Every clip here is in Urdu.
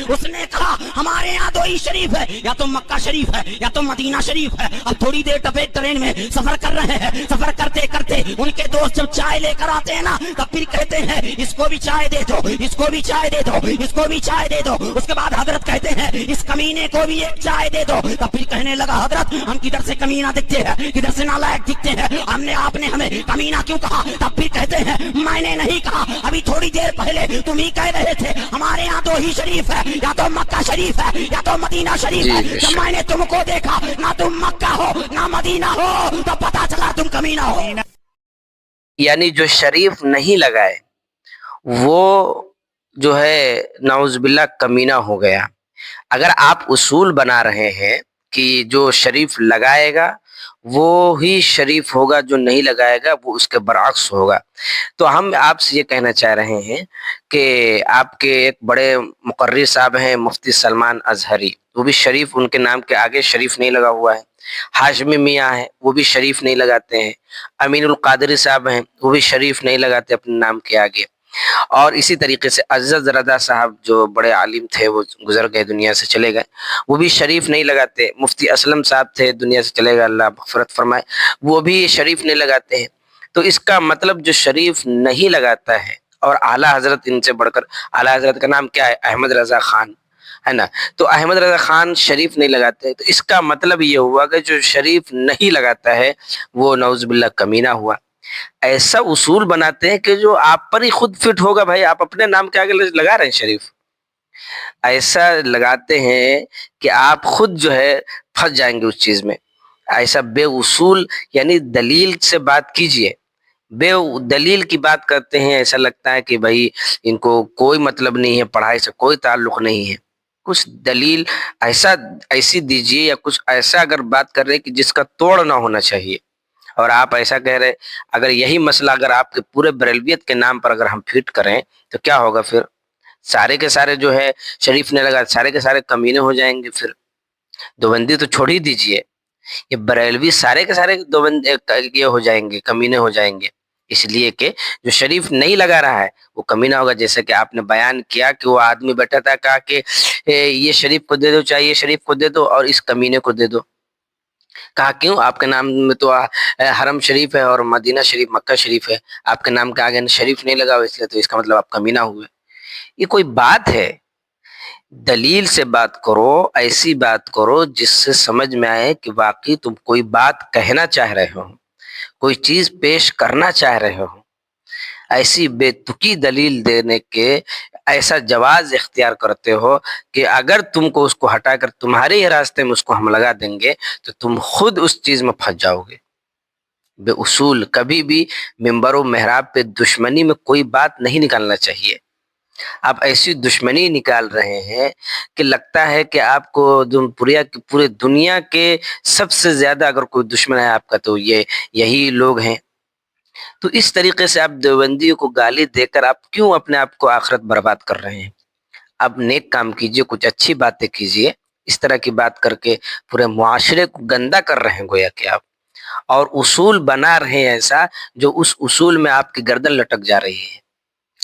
اس نے کہا ہمارے یہاں دو ہی شریف ہے، یا تو مکہ شریف ہے یا تو مدینہ شریف ہے۔ اب تھوڑی دیر ٹرین میں سفر کر رہے ہیں، سفر کرتے کرتے ان کے دوست جب چائے لے کر آتے ہیں نا، تب پھر کہتے ہیں اس کو بھی چائے دے دو، اس کو بھی چائے دے دو، اس کو بھی چائے دے دو۔ اس کے بعد حضرت کہتے ہیں اس کمینے کو بھی ایک چائے دے دو۔ تب پھر کہنے لگا حضرت ہم کدھر سے کمینہ دکھتے ہیں، کدھر سے نالائق دکھتے ہیں، آپ نے ہمیں کمینہ کیوں کہا؟ تب پھر کہتے ہیں میں نے نہیں کہا، ابھی تھوڑی دیر پہلے تم ہی کہہ رہے تھے ہمارے یہاں دو ہی شریف ہے، یا تو مکہ شریف ہے یا تو مدینہ شریف ہے۔ جب میں نے تم کو دیکھا نہ تم مکہ ہو نہ مدینہ ہو تو پتا چلا تم کمینہ ہو۔ یعنی جو شریف نہیں لگائے وہ جو ہے نعوذ باللہ کمینہ ہو گیا۔ اگر آپ اصول بنا رہے ہیں کہ جو شریف لگائے گا وہ ہی شریف ہوگا، جو نہیں لگائے گا وہ اس کے برعکس ہوگا، تو ہم آپ سے یہ کہنا چاہ رہے ہیں کہ آپ کے ایک بڑے مقرر صاحب ہیں مفتی سلمان اظہری، وہ بھی شریف ان کے نام کے آگے شریف نہیں لگا ہوا ہے۔ ہاشمی میاں ہیں وہ بھی شریف نہیں لگاتے ہیں۔ امین القادری صاحب ہیں وہ بھی شریف نہیں لگاتے اپنے نام کے آگے۔ اور اسی طریقے سے عزت رضا صاحب جو بڑے عالم تھے وہ گزر گئے، دنیا سے چلے گئے، وہ بھی شریف نہیں لگاتے۔ مفتی اسلم صاحب تھے، دنیا سے چلے گئے، اللہ مغفرت فرمائے، وہ بھی شریف نہیں لگاتے ہیں۔ تو اس کا مطلب جو شریف نہیں لگاتا ہے، اور اعلیٰ حضرت ان سے بڑھ کر، اعلیٰ حضرت کا نام کیا ہے؟ احمد رضا خان ہے نا، تو احمد رضا خان شریف نہیں لگاتے، تو اس کا مطلب یہ ہوا کہ جو شریف نہیں لگاتا ہے وہ نعوذ باللہ کمینہ ہوا۔ ایسا اصول بناتے ہیں کہ جو آپ پر ہی خود فٹ ہوگا، بھائی آپ اپنے نام کے آگے لگا رہے ہیں شریف، ایسا لگاتے ہیں کہ آپ خود جو ہے پھنس جائیں گے اس چیز میں۔ ایسا بے اصول، یعنی دلیل سے بات کیجئے، بے دلیل کی بات کرتے ہیں، ایسا لگتا ہے کہ بھائی ان کو کوئی مطلب نہیں ہے، پڑھائی سے کوئی تعلق نہیں ہے۔ کچھ دلیل ایسی دیجئے، یا کچھ ایسا اگر بات کر رہے کہ جس کا توڑ نہ ہونا چاہیے، اور آپ ایسا کہہ رہے، اگر یہی مسئلہ اگر آپ کے پورے بریلویت کے نام پر اگر ہم فٹ کریں تو کیا ہوگا؟ پھر سارے کے سارے جو ہے شریف نے لگا، سارے کے سارے کمینے ہو جائیں گے۔ پھر دوبندی تو چھوڑ ہی دیجئے، یہ بریلوی سارے کے سارے یہ ہو جائیں گے، کمینے ہو جائیں گے، اس لیے کہ جو شریف نہیں لگا رہا ہے وہ کمینہ ہوگا۔ جیسے کہ آپ نے بیان کیا کہ وہ آدمی بیٹھا تھا، کہا کہ یہ شریف کو دے دو، چاہے یہ شریف کو دے دو اور اس کمینے کو دے دو۔ کہا کیوں؟ آپ کے نام میں تو حرم شریف ہے اور مدینہ شریف، مکہ شریف ہے، آپ کے نام کے آگے شریف نہیں لگا ہوا، اس لیے تو اس کا مطلب آپ کمینہ ہوئے۔ یہ کوئی بات ہے؟ دلیل سے بات کرو، ایسی بات کرو جس سے سمجھ میں آئے کہ واقعی تم کوئی بات کہنا چاہ رہے ہو، کوئی چیز پیش کرنا چاہ رہے ہو۔ ایسی بے تکی دلیل دینے کے ایسا جواز اختیار کرتے ہو کہ اگر تم کو اس کو ہٹا کر تمہارے ہی راستے میں اس کو ہم لگا دیں گے تو تم خود اس چیز میں پھنس جاؤ گے۔ بے اصول کبھی بھی ممبر و محراب پہ دشمنی میں کوئی بات نہیں نکالنا چاہیے۔ آپ ایسی دشمنی نکال رہے ہیں کہ لگتا ہے کہ آپ کو پورے دنیا کے سب سے زیادہ اگر کوئی دشمن ہے آپ کا تو یہی لوگ ہیں۔ تو اس طریقے سے آپ دیوبندیوں کو گالی دے کر آپ کیوں اپنے آپ کو آخرت برباد کر رہے ہیں؟ اب نیک کام کیجئے، کچھ اچھی باتیں کیجئے، اس طرح کی بات کر کے پورے معاشرے کو گندا کر رہے ہیں گویا کہ آپ، اور اصول بنا رہے ہیں ایسا جو اس اصول میں آپ کی گردن لٹک جا رہی ہے،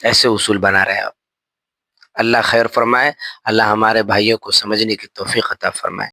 ایسے اصول بنا رہے ہیں آپ۔ اللہ خیر فرمائے، اللہ ہمارے بھائیوں کو سمجھنے کی توفیق عطا فرمائے۔